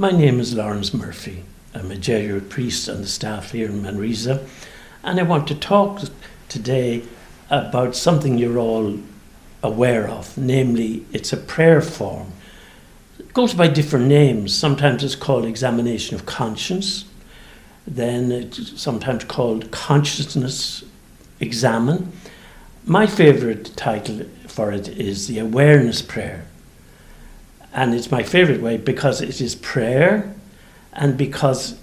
My name is Laurence Murphy. I'm a Jesuit priest on the staff here in Manresa, and I want to talk today about something you're all aware of, namely it's a prayer form. It goes by different names. Sometimes it's called examination of conscience, then it's sometimes called consciousness examine. My favourite title for it is the awareness prayer. And it's my favourite way because it is prayer, and because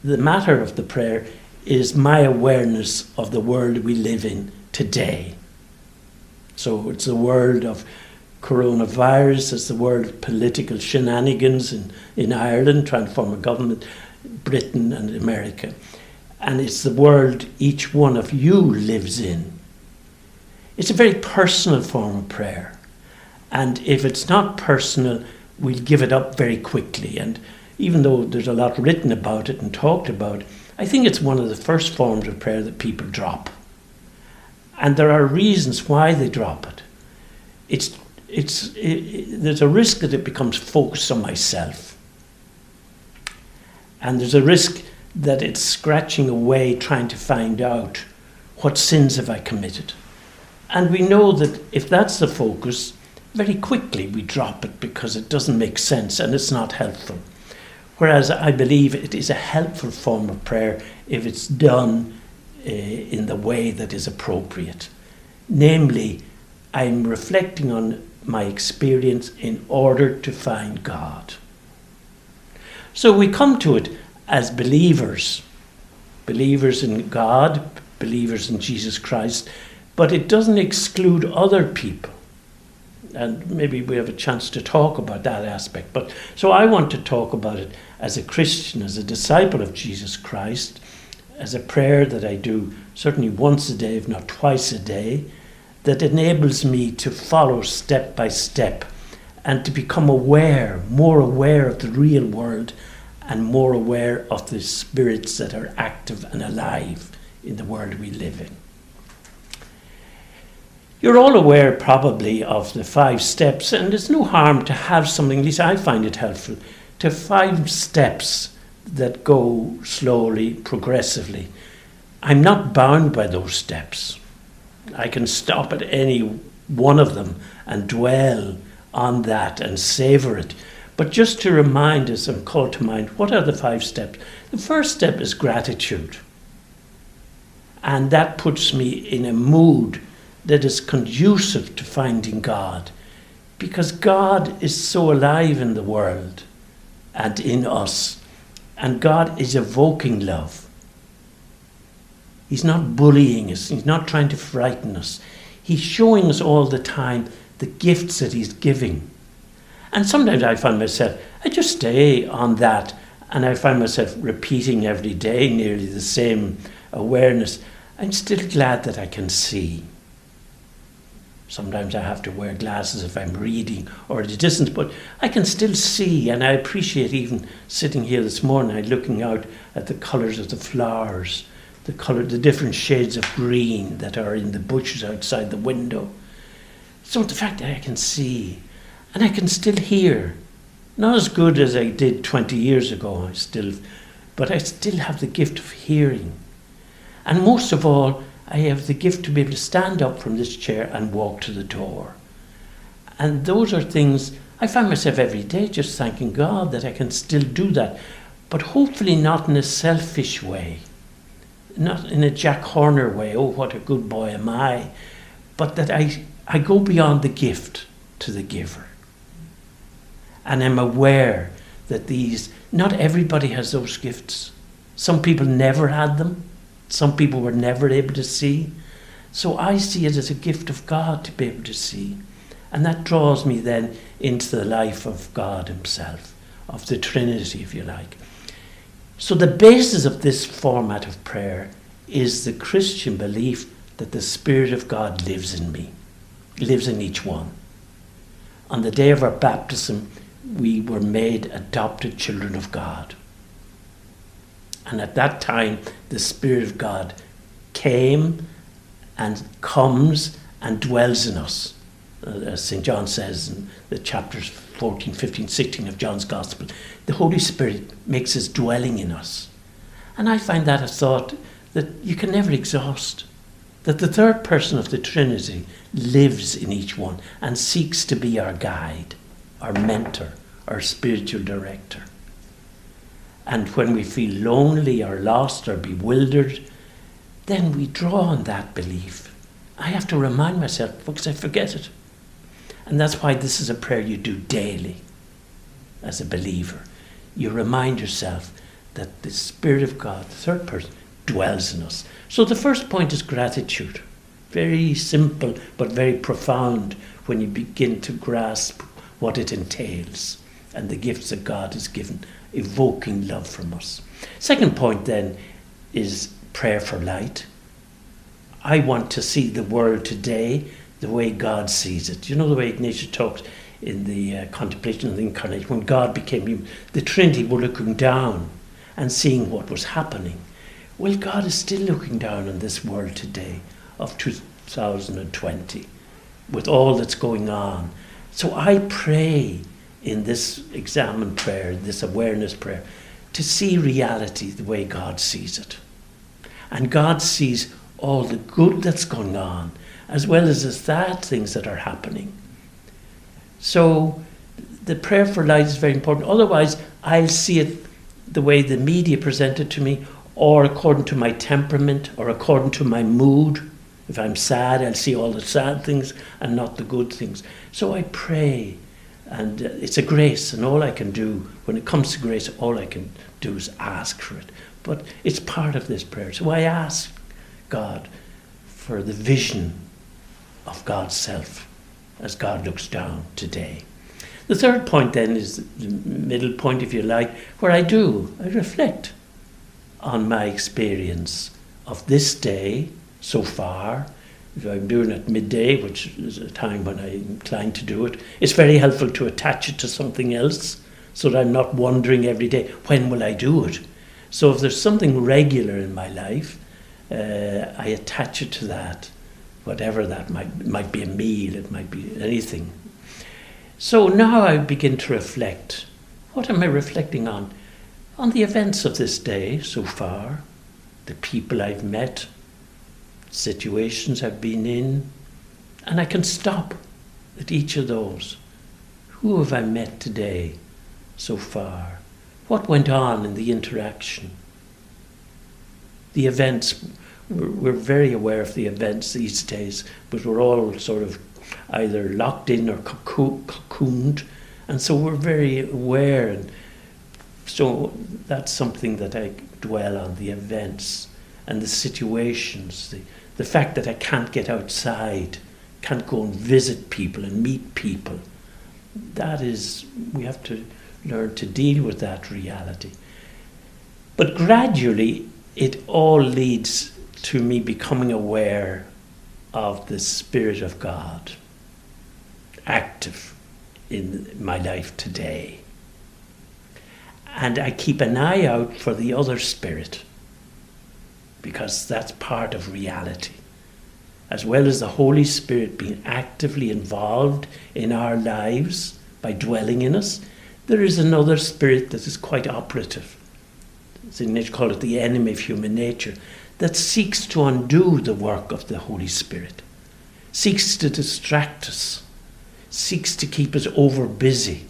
the matter of the prayer is my awareness of the world we live in today. So it's the world of coronavirus, it's the world of political shenanigans in Ireland, trying to form a government, Britain and America. And it's the world each one of you lives in. It's a very personal form of prayer. And if it's not personal, we'll give it up very quickly. And even though there's a lot written about it and talked about, I think it's one of the first forms of prayer that people drop. And there are reasons why they drop it. There's a risk that it becomes focused on myself. And there's a risk that it's scratching away trying to find out what sins have I committed. And we know that if that's the focus, very quickly we drop it because it doesn't make sense and it's not helpful. Whereas I believe it is a helpful form of prayer if it's done in the way that is appropriate. Namely, I'm reflecting on my experience in order to find God. So we come to it as believers in God, believers in Jesus Christ, but it doesn't exclude other people. And maybe we have a chance to talk about that aspect. But so I want to talk about it as a Christian, as a disciple of Jesus Christ, as a prayer that I do certainly once a day, if not twice a day, that enables me to follow step by step and to become more aware of the real world and more aware of the spirits that are active and alive in the world we live in. You're all aware probably of the 5 steps, and there's no harm to have something, at least I find it helpful, to 5 steps that go slowly, progressively. I'm not bound by those steps. I can stop at any one of them and dwell on that and savour it. But just to remind us and call to mind, what are the 5 steps? The first step is gratitude. And that puts me in a mood that is conducive to finding God, because God is so alive in the world and in us, and God is evoking love. He's not bullying us, he's not trying to frighten us. He's showing us all the time the gifts that he's giving. And sometimes I find myself, I just stay on that, and I find myself repeating every day nearly the same awareness. I'm still glad that I can see. Sometimes I have to wear glasses if I'm reading or at a distance, but I can still see, and I appreciate even sitting here this morning, looking out at the colours of the flowers, the different shades of green that are in the bushes outside the window. So the fact that I can see, and I can still hear, not as good as I did 20 years ago, but I still have the gift of hearing. And most of all, I have the gift to be able to stand up from this chair and walk to the door. And those are things, I find myself every day just thanking God that I can still do that, but hopefully not in a selfish way, not in a Jack Horner way, oh, what a good boy am I, but that I go beyond the gift to the giver. And I'm aware that not everybody has those gifts. Some people never had them. Some people were never able to see. So I see it as a gift of God to be able to see. And that draws me then into the life of God himself, of the Trinity, if you like. So the basis of this format of prayer is the Christian belief that the Spirit of God lives in me, lives in each one. On the day of our baptism, we were made adopted children of God. And at that time, the Spirit of God came and comes and dwells in us. as St. John says in the chapters 14, 15, 16 of John's Gospel, the Holy Spirit makes his dwelling in us. And I find that a thought that you can never exhaust, that the third person of the Trinity lives in each one and seeks to be our guide, our mentor, our spiritual director. And when we feel lonely or lost or bewildered, then we draw on that belief. I have to remind myself because I forget it. And that's why this is a prayer you do daily as a believer. You remind yourself that the Spirit of God, the third person, dwells in us. So the first point is gratitude. Very simple but very profound when you begin to grasp what it entails and the gifts that God has given, evoking love from us. Second point then is prayer for light. I want to see the world today the way God sees it. You know the way Ignatius talks in the contemplation of the Incarnation, when God became human, the Trinity were looking down and seeing what was happening. Well, God is still looking down on this world today of 2020 with all that's going on. So I pray in this examen prayer, this awareness prayer, to see reality the way God sees it. And God sees all the good that's going on, as well as the sad things that are happening. So the prayer for light is very important. Otherwise, I'll see it the way the media present it to me, or according to my temperament, or according to my mood. If I'm sad, I'll see all the sad things and not the good things. So I pray, and it's a grace, and all I can do, when it comes to grace, all I can do is ask for it. But it's part of this prayer. So I ask God for the vision of God's self as God looks down today. The third point then is the middle point, if you like, where I reflect on my experience of this day so far. If I'm doing it midday, which is a time when I'm inclined to do it, it's very helpful to attach it to something else so that I'm not wondering every day, when will I do it? So if there's something regular in my life, I attach it to that, whatever that might be a meal, it might be anything. So now I begin to reflect. What am I reflecting on? On the events of this day so far, the people I've met, situations I've been in, and I can stop at each of those. Who have I met today so far? What went on in the interaction? The events, we're very aware of the events these days, but we're all sort of either locked in or cocooned, and so we're very aware, and so that's something that I dwell on, the events and the situations, the fact that I can't get outside, can't go and visit people and meet people. That is, we have to learn to deal with that reality. But gradually, it all leads to me becoming aware of the Spirit of God active in my life today. And I keep an eye out for the other spirit, because that's part of reality. As well as the Holy Spirit being actively involved in our lives by dwelling in us, there is another spirit that is quite operative. They call it the enemy of human nature, that seeks to undo the work of the Holy Spirit, seeks to distract us, seeks to keep us over busy.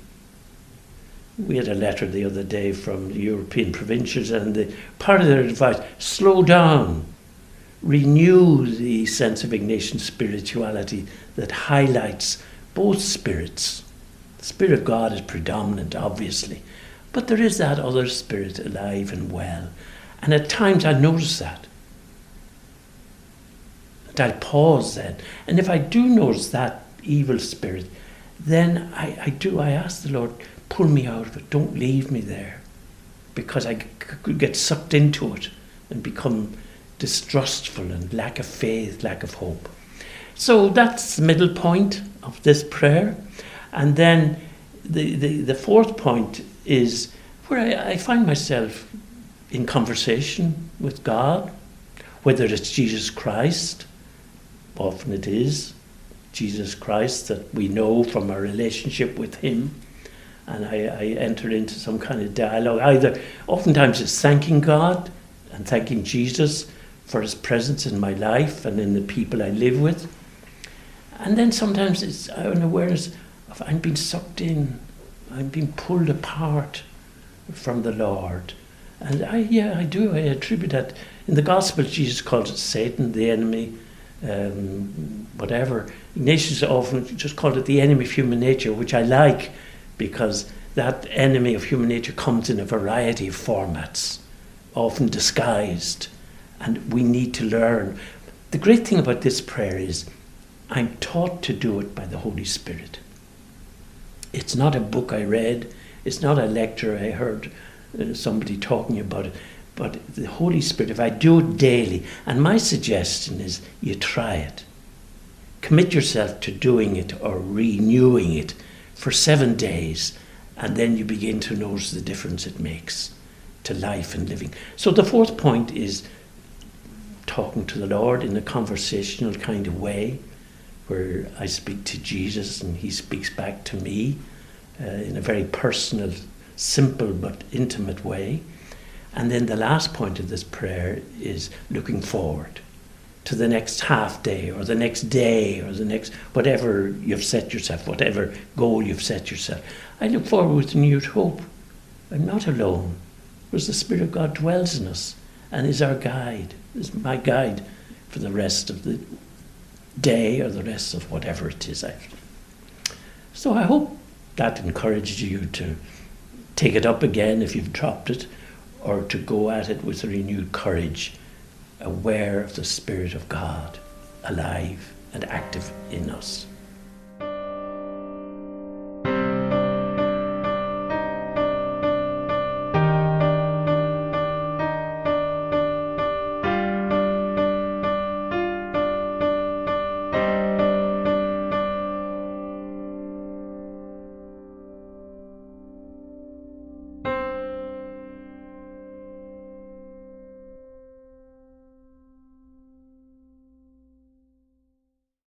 We had a letter the other day from the European provincials, and part of their advice, slow down, renew the sense of Ignatian spirituality that highlights both spirits. The Spirit of God is predominant, obviously, but there is that other spirit alive and well. And at times I notice that. And I'll pause then. And if I do notice that evil spirit, then I ask the Lord, pull me out of it. Don't leave me there. Because I could get sucked into it and become distrustful and lack of faith, lack of hope. So that's the middle point of this prayer. And then the fourth point is where I find myself in conversation with God, whether it's Jesus Christ, often it is, Jesus Christ that we know from our relationship with him. And I enter into some kind of dialogue. Oftentimes it's thanking God and thanking Jesus for his presence in my life and in the people I live with. And then sometimes it's an awareness of I'm being sucked in, I'm being pulled apart from the Lord. And I attribute that. In the Gospel, Jesus calls it Satan, the enemy, whatever. Ignatius often just called it the enemy of human nature, which I like, because that enemy of human nature comes in a variety of formats, often disguised, and we need to learn. The great thing about this prayer is I'm taught to do it by the Holy Spirit. It's not a book I read, it's not a lecture I heard somebody talking about it, but the Holy Spirit, if I do it daily, and my suggestion is you try it. Commit yourself to doing it or renewing it for 7 days, and then you begin to notice the difference it makes to life and living. So the fourth point is talking to the Lord in a conversational kind of way, where I speak to Jesus and he speaks back to me in a very personal, simple but intimate way. And then the last point of this prayer is looking forward to the next half day or the next day or the next, whatever you've set yourself, whatever goal you've set yourself. I look forward with renewed hope. I'm not alone, because the Spirit of God dwells in us and is our guide, is my guide for the rest of the day or the rest of whatever it is. So I hope that encouraged you to take it up again if you've dropped it, or to go at it with renewed courage, aware of the Spirit of God alive and active in us.